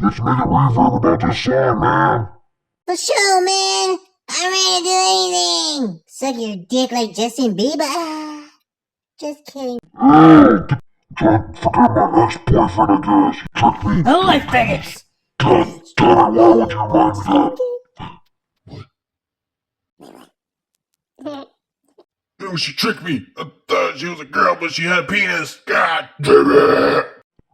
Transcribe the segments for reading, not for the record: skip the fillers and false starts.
Let's make a reverb about this song, man. For sure, man. I'm ready to do anything. Suck your dick like Justin Bieber. Just kidding. Can't forget my ex-boyfriend, I guess. He took me. I like faggots. Why would you mind that? Ew, she tricked me. I thought she was a girl, but she had a penis. God damn it!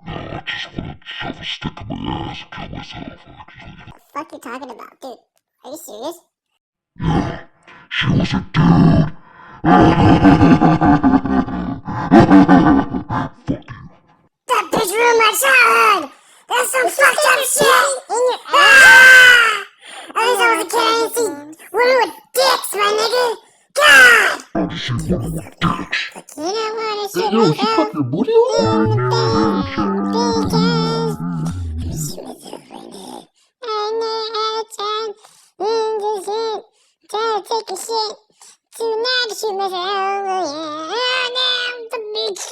I just want to shove a stick in my ass and kill myself, actually. What the fuck you talking about, dude? Are you serious? Yeah, she was a dude. Fuck you. That bitch ruined my childhood! That's some fucked up shit! In your ass! At least I was a kid, I didn't see women with dicks, my nigga! God! I want to see women with dicks. But you don't wanna Hey, shit yo, she myself put your booty on? in the bitches. Shit myself right now. I know out of time in the shit. Trying to take a shit. Tonight to shoot myself. Oh, yeah. Oh, now the bitch.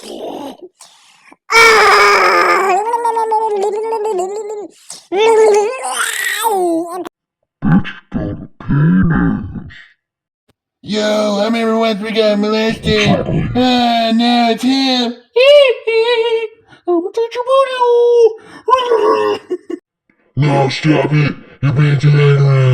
Yo, I remember once we got molested. Ah, now it's him. I'm gonna touch your booty. No, stop it. You're being too angry.